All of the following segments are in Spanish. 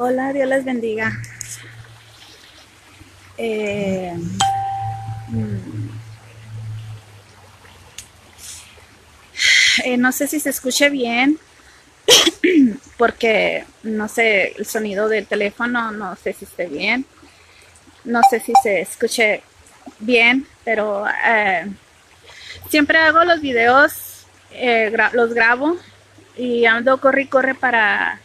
Hola, Dios les bendiga. Eh, no sé si se escuche bien, porque no sé, el sonido del teléfono, no sé si esté bien, no sé si se escuche bien, pero siempre hago los videos, los grabo y ando corre y corre para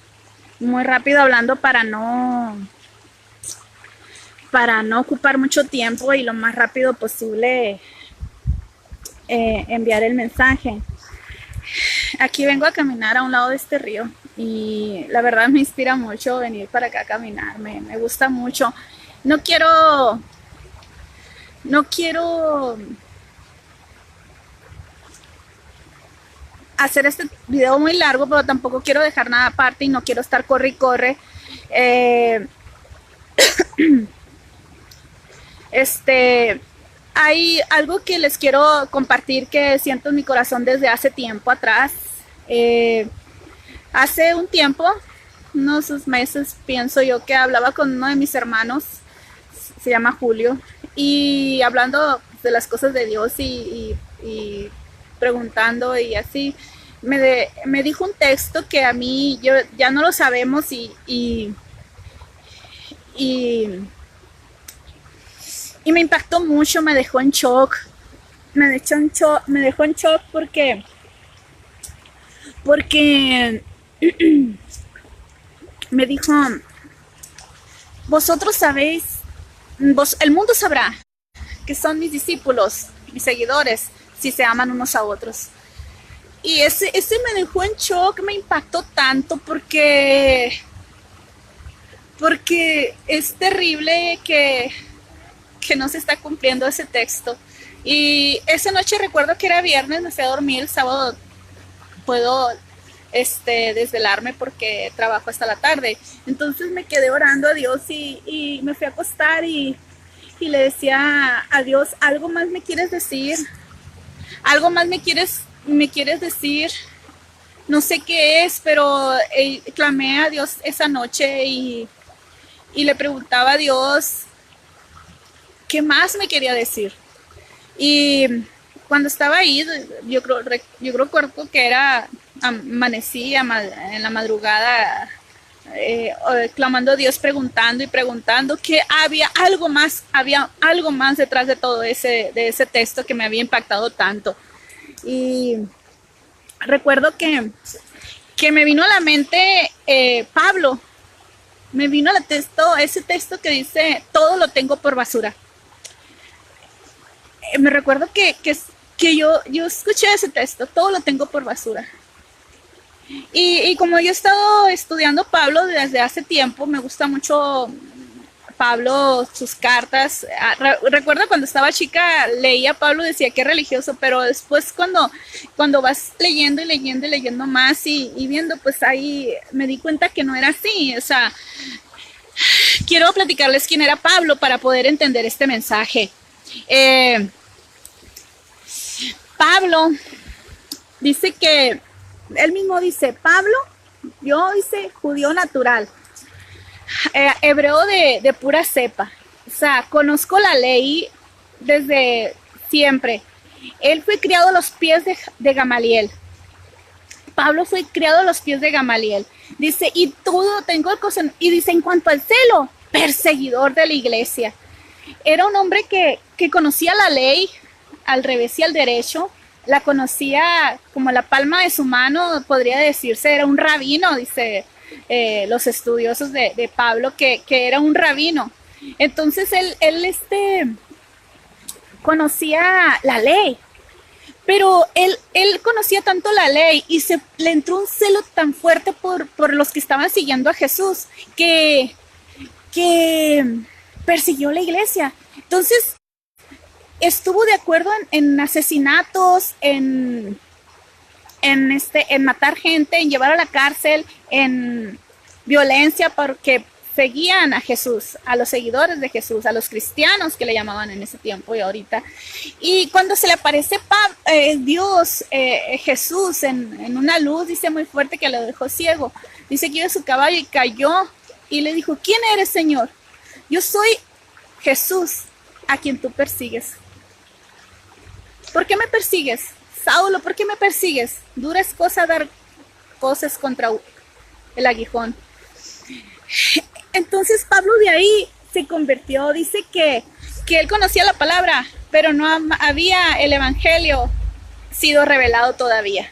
muy rápido hablando para no ocupar mucho tiempo y lo más rápido posible enviar el mensaje. Aquí vengo a caminar a un lado de este río y la verdad me inspira mucho venir para acá a caminar, me gusta mucho. No quiero, no quiero hacer este video muy largo, pero tampoco quiero dejar nada aparte y no quiero estar corre y corre. Eh, este, hay algo que les quiero compartir que siento en mi corazón desde hace tiempo atrás. Hace un tiempo, unos meses, pienso yo, que hablaba con uno de mis hermanos, se llama Julio, y hablando de las cosas de Dios y preguntando y así, me dijo un texto que a mí yo ya no lo sabemos y, y me impactó mucho, me dejó en shock, me dejó en shock porque me dijo, vosotros sabéis, el mundo sabrá que son mis discípulos, mis seguidores, si se aman unos a otros. Y ese me dejó en shock, me impactó tanto porque es terrible que no se está cumpliendo ese texto. Y esa noche recuerdo que era viernes, me fui a dormir, el sábado puedo desvelarme porque trabajo hasta la tarde. Entonces me quedé orando a Dios y me fui a acostar y le decía a Dios, algo más me quieres decir, algo más me quieres decir, no sé qué es, pero clamé a Dios esa noche y le preguntaba a Dios qué más me quería decir. Y cuando estaba ahí, yo recuerdo que era, amanecí en la madrugada clamando a Dios, preguntando y preguntando que había algo más detrás de todo de ese texto que me había impactado tanto. Y recuerdo que me vino a la mente Pablo, me vino ese texto que dice, todo lo tengo por basura. Me recuerdo que yo escuché ese texto, todo lo tengo por basura. Y como yo he estado estudiando Pablo desde hace tiempo, me gusta mucho Pablo, sus cartas. Recuerdo cuando estaba chica, leía a Pablo, decía que es religioso, pero después cuando vas leyendo y leyendo y leyendo más y viendo, pues ahí me di cuenta que no era así. O sea, quiero platicarles quién era Pablo para poder entender este mensaje. Pablo dice que, él mismo dice, Pablo, yo hice judío natural, hebreo de pura cepa, o sea, conozco la ley desde siempre. Él fue criado a los pies de Gamaliel. Pablo fue criado a los pies de Gamaliel. Dice, y todo tengo el corazón. Y dice, en cuanto al celo, perseguidor de la iglesia. Era un hombre que conocía la ley al revés y al derecho, la conocía como la palma de su mano, podría decirse, era un rabino, dice los estudiosos de Pablo, que era un rabino. Entonces él conocía la ley, pero él conocía tanto la ley y le entró un celo tan fuerte por los que estaban siguiendo a Jesús que persiguió la iglesia. Entonces estuvo de acuerdo en asesinatos, en matar gente, en llevar a la cárcel, en violencia, porque seguían a Jesús, a los seguidores de Jesús, a los cristianos que le llamaban en ese tiempo y ahorita. Y cuando se le aparece Dios, Jesús, en una luz, dice muy fuerte que lo dejó ciego. Dice que iba a su caballo y cayó y le dijo, ¿quién eres, Señor? Yo soy Jesús, a quien tú persigues. ¿Por qué me persigues? Saulo, ¿por qué me persigues? Dura es cosa dar cosas contra el aguijón. Entonces Pablo de ahí se convirtió, dice que él conocía la palabra, pero no había el evangelio sido revelado todavía.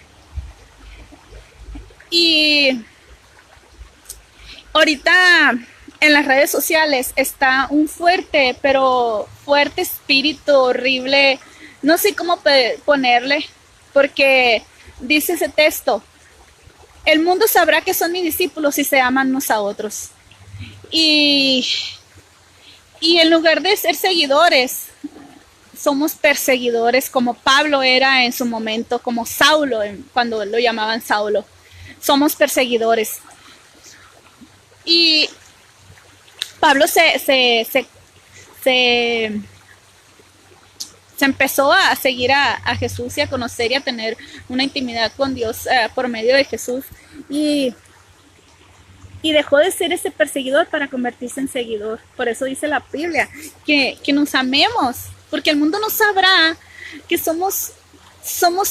Y ahorita en las redes sociales está un fuerte, pero fuerte espíritu horrible, no sé cómo ponerle, porque dice ese texto, el mundo sabrá que son mis discípulos si se aman unos a otros. Y en lugar de ser seguidores, somos perseguidores, como Pablo era en su momento, como Saulo, cuando lo llamaban Saulo. Somos perseguidores. Y Pablo se empezó a seguir a Jesús y a conocer y a tener una intimidad con Dios por medio de Jesús. Y dejó de ser ese perseguidor para convertirse en seguidor. Por eso dice la Biblia, que nos amemos, porque el mundo no sabrá que somos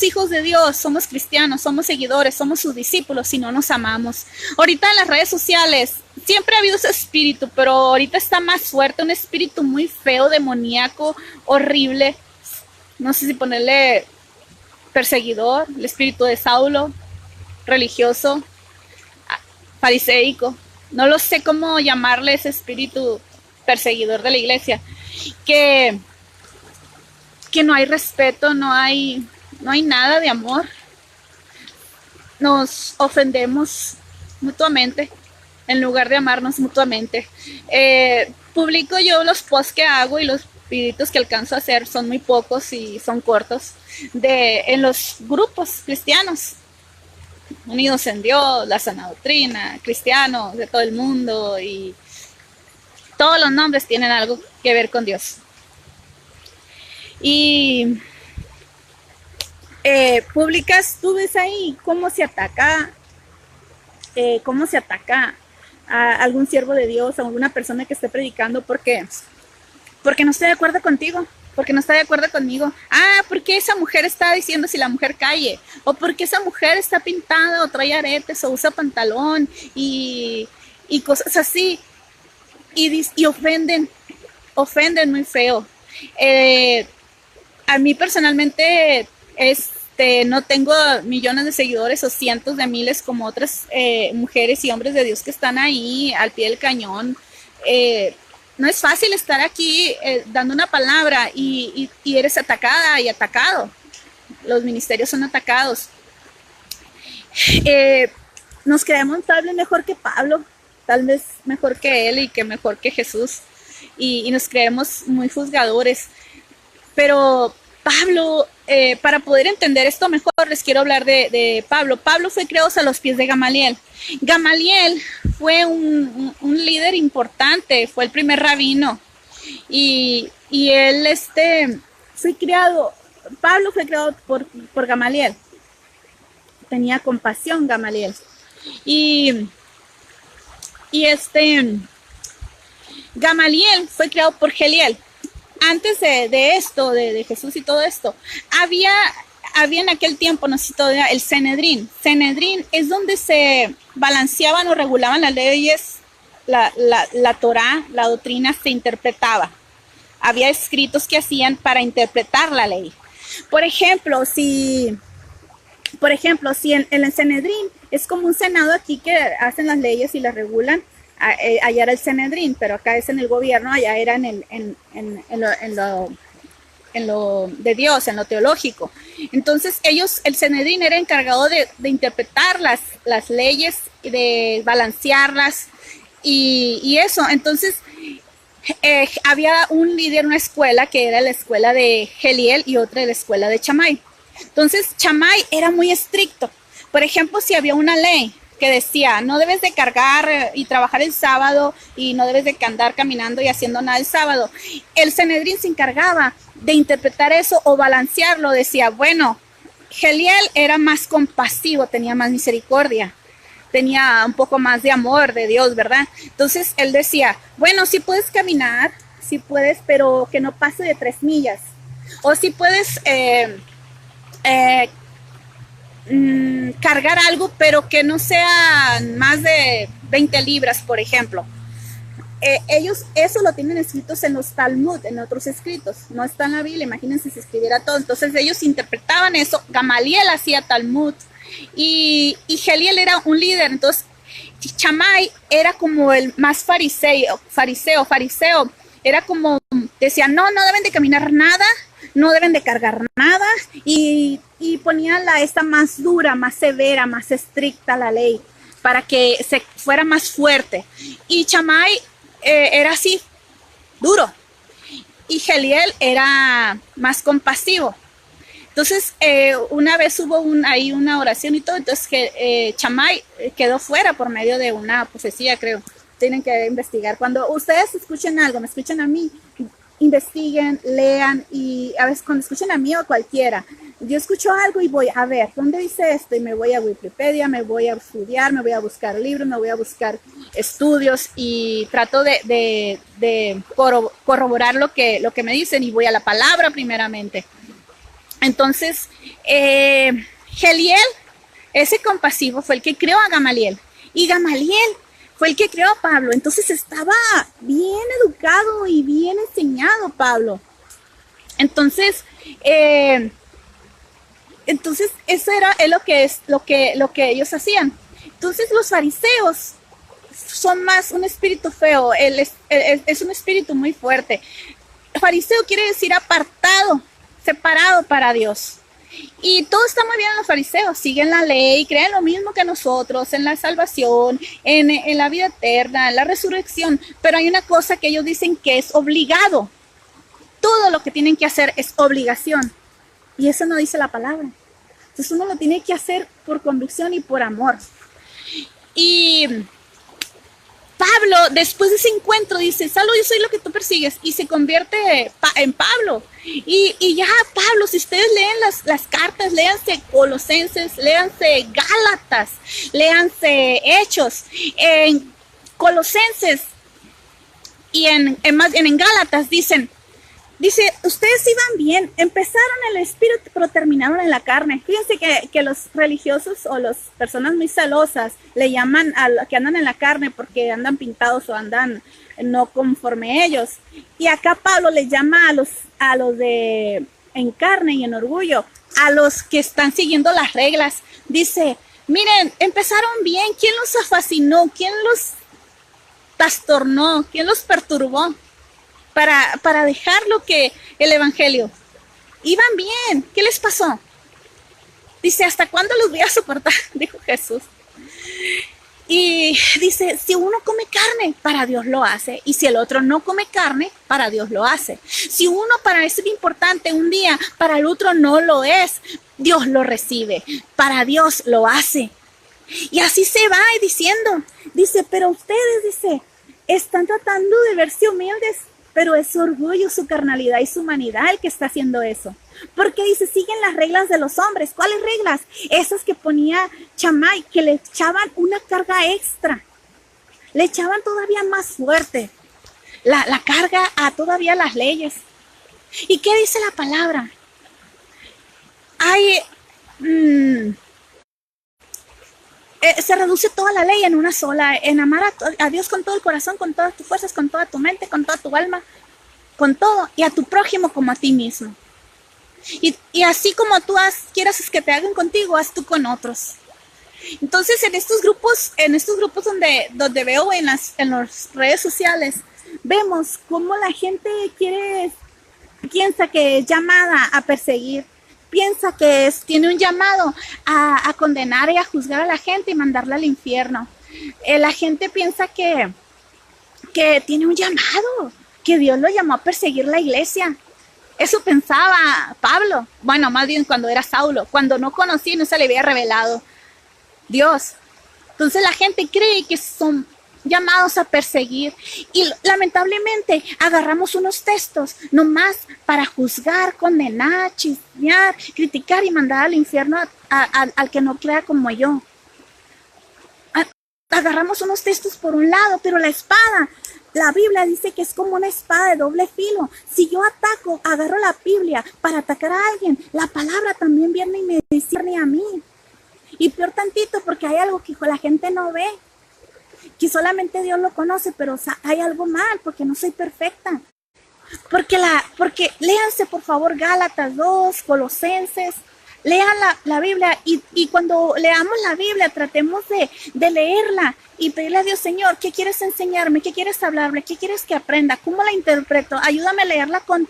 hijos de Dios, somos cristianos, somos seguidores, somos sus discípulos si no nos amamos. Ahorita en las redes sociales siempre ha habido ese espíritu, pero ahorita está más fuerte, un espíritu muy feo, demoníaco, horrible. No sé si ponerle perseguidor, el espíritu de Saulo, religioso, fariseico, no lo sé cómo llamarle ese espíritu perseguidor de la iglesia, que no hay respeto, no hay nada de amor, nos ofendemos mutuamente en lugar de amarnos mutuamente. Publico yo los posts que hago y los videitos que alcanzo a hacer, son muy pocos y son cortos, en los grupos cristianos, Unidos en Dios, la Sana Doctrina, cristianos de todo el mundo, y todos los nombres tienen algo que ver con Dios. Y públicas, tú ves ahí cómo se ataca a algún siervo de Dios, a alguna persona que esté predicando, porque no estoy de acuerdo contigo, porque no está de acuerdo conmigo. Porque esa mujer está diciendo si la mujer calle, o porque esa mujer está pintada o trae aretes o usa pantalón y cosas así, y ofenden muy feo. A mí personalmente no tengo millones de seguidores o cientos de miles como otras mujeres y hombres de Dios que están ahí al pie del cañón. No es fácil estar aquí dando una palabra y eres atacada y atacado. Los ministerios son atacados. Nos creemos tal vez mejor que Pablo, tal vez mejor que él y que mejor que Jesús. Y nos creemos muy juzgadores. Pero Pablo, para poder entender esto mejor, les quiero hablar de Pablo. Pablo fue creado a los pies de Gamaliel. Gamaliel fue un líder importante, fue el primer rabino. Y él Pablo fue creado por Gamaliel. Tenía compasión Gamaliel. Y Gamaliel fue creado por Geliel. Antes de esto, de Jesús y todo esto, había en aquel tiempo, no sé si todavía, el Sanedrín. Sanedrín es donde se balanceaban o regulaban las leyes, la Torá, la doctrina se interpretaba. Había escritos que hacían para interpretar la ley. Por ejemplo, si en el Sanedrín es como un senado aquí que hacen las leyes y las regulan, allá era el Sanedrín, pero acá es en el gobierno, allá era en lo de Dios, en lo teológico. Entonces el Sanedrín era encargado de interpretar las leyes, de balancearlas y eso. Entonces había un líder, una escuela que era la escuela de Geliel y otra de la escuela de Chamay. Entonces Chamay era muy estricto. Por ejemplo, si había una ley que decía, no debes de cargar y trabajar el sábado y no debes de andar caminando y haciendo nada el sábado, el Sanedrín se encargaba de interpretar eso o balancearlo. Decía, bueno, Geliel era más compasivo, tenía más misericordia. tenía un poco más de amor de Dios, ¿verdad? Entonces él decía, bueno, sí puedes caminar, sí puedes, pero que no pase de 3 millas. O sí puedes cargar algo, pero que no sea más de 20 libras, por ejemplo. Ellos eso lo tienen escritos en los Talmud, en otros escritos, no está en la Biblia, imagínense si escribiera todo. Entonces ellos interpretaban eso. Gamaliel hacía Talmud y Geliel era un líder. Entonces Shammai era como el más fariseo, era como, decía, no deben de caminar nada, no deben de cargar nada, y ponía esta más dura, más severa, más estricta la ley, para que se fuera más fuerte. Y Shammai era así, duro, y Geliel era más compasivo. Entonces, una vez hubo ahí una oración y todo, entonces Shammai quedó fuera por medio de una profecía, creo. Tienen que investigar. Cuando ustedes escuchen algo, me escuchan a mí, investiguen, lean, y a veces cuando escuchen a mí o a cualquiera, yo escucho algo y voy a ver, ¿dónde dice esto? Y me voy a Wikipedia, me voy a estudiar, me voy a buscar libros, me voy a buscar estudios y trato de corroborar lo que me dicen, y voy a la palabra primeramente. Entonces, Geliel, ese compasivo, fue el que creó a Gamaliel, y Gamaliel fue el que creó a Pablo. Entonces estaba bien educado y bien enseñado Pablo. Entonces eso era lo que ellos hacían. Entonces los fariseos son más un espíritu feo, es un espíritu muy fuerte. Fariseo quiere decir apartado, separado para Dios. Y todo está muy bien en los fariseos, siguen la ley, creen lo mismo que nosotros, en la salvación, en la vida eterna, en la resurrección, pero hay una cosa que ellos dicen que es obligado. Todo lo que tienen que hacer es obligación, y eso no dice la palabra. Entonces uno lo tiene que hacer por convicción y por amor. Y Pablo, después de ese encuentro, dice, Saulo, yo soy lo que tú persigues, y se convierte en Pablo. Y ya, Pablo, si ustedes leen las cartas, léanse Colosenses, léanse Gálatas, léanse Hechos, en Colosenses y en Gálatas dice, ustedes iban bien, empezaron en el espíritu, pero terminaron en la carne. Fíjense que los religiosos o las personas muy celosas le llaman a los que andan en la carne porque andan pintados o andan no conforme a ellos. Y acá Pablo le llama a los de en carne y en orgullo, a los que están siguiendo las reglas. Dice, miren, empezaron bien, ¿quién los fascinó? ¿Quién los trastornó? ¿Quién los perturbó? Para dejar lo que el evangelio. Iban bien, ¿qué les pasó? Dice, ¿hasta cuándo los voy a soportar? Dijo Jesús. Y dice, si uno come carne, para Dios lo hace. Y si el otro no come carne, para Dios lo hace. Si uno para eso es importante un día, para el otro no lo es, Dios lo recibe. Para Dios lo hace. Y así se va diciendo. Dice, pero ustedes, dice, están tratando de verse humildes, pero es su orgullo, su carnalidad y su humanidad el que está haciendo eso. Porque dice, siguen las reglas de los hombres. ¿Cuáles reglas? Esas que ponía Shammai, que le echaban una carga extra. Le echaban todavía más fuerte la carga a todavía las leyes. ¿Y qué dice la palabra? Se reduce toda la ley en una sola, en amar a Dios con todo el corazón, con todas tus fuerzas, con toda tu mente, con toda tu alma, con todo, y a tu prójimo como a ti mismo. Y así como tú quieras que te hagan contigo, haz tú con otros. Entonces en estos grupos donde veo en las redes sociales, vemos cómo la gente piensa que es llamada a perseguir, piensa que tiene un llamado a condenar y a juzgar a la gente y mandarla al infierno. La gente piensa que tiene un llamado, que Dios lo llamó a perseguir la iglesia. Eso pensaba Pablo, bueno, más bien cuando era Saulo, cuando no conocía y no se le había revelado Dios. Entonces la gente cree que son llamados a perseguir, y lamentablemente agarramos unos textos nomás para juzgar, condenar, chismear, criticar y mandar al infierno al que no crea como yo. agarramos unos textos por un lado, pero la espada, la Biblia dice que es como una espada de doble filo. Si yo ataco, agarro la Biblia para atacar a alguien, la palabra también viene y me discierne a mí. Y peor tantito, porque hay algo que la gente no ve, que solamente Dios lo conoce, pero hay algo mal, porque no soy perfecta. Porque léanse por favor Gálatas 2, Colosenses, lean la Biblia y cuando leamos la Biblia tratemos de leerla y pedirle a Dios, Señor, ¿qué quieres enseñarme? ¿Qué quieres hablarme? ¿Qué quieres que aprenda? ¿Cómo la interpreto? Ayúdame a leerla con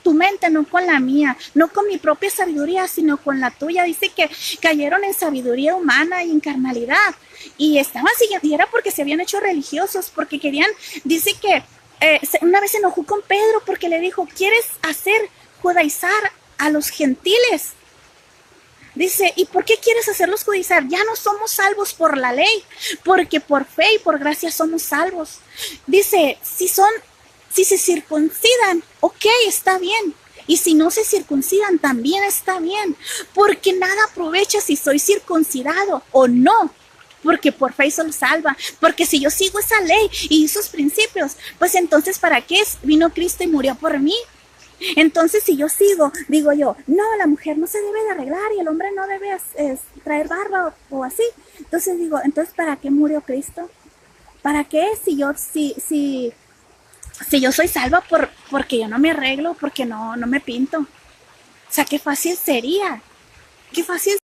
tu mente, no con la mía, no con mi propia sabiduría, sino con la tuya. Dice que cayeron en sabiduría humana y en carnalidad y estaban siguiendo, y era porque se habían hecho religiosos, porque querían, dice que una vez se enojó con Pedro porque le dijo, ¿quieres hacer judaizar a los gentiles? Dice, ¿y por qué quieres hacerlos judaizar? Ya no somos salvos por la ley, porque por fe y por gracia somos salvos. Dice, si se circuncidan, ok, está bien. Y si no se circuncidan, también está bien. Porque nada aprovecha si soy circuncidado o no. Porque por fe solo salva. Porque si yo sigo esa ley y esos principios, pues entonces ¿para qué vino Cristo y murió por mí? Entonces si yo sigo, digo yo, no, la mujer no se debe de arreglar y el hombre no debe traer barba o así. Entonces digo, entonces ¿para qué murió Cristo? ¿Para qué si yo soy salva porque yo no me arreglo, porque no me pinto? O sea, qué fácil sería. Qué fácil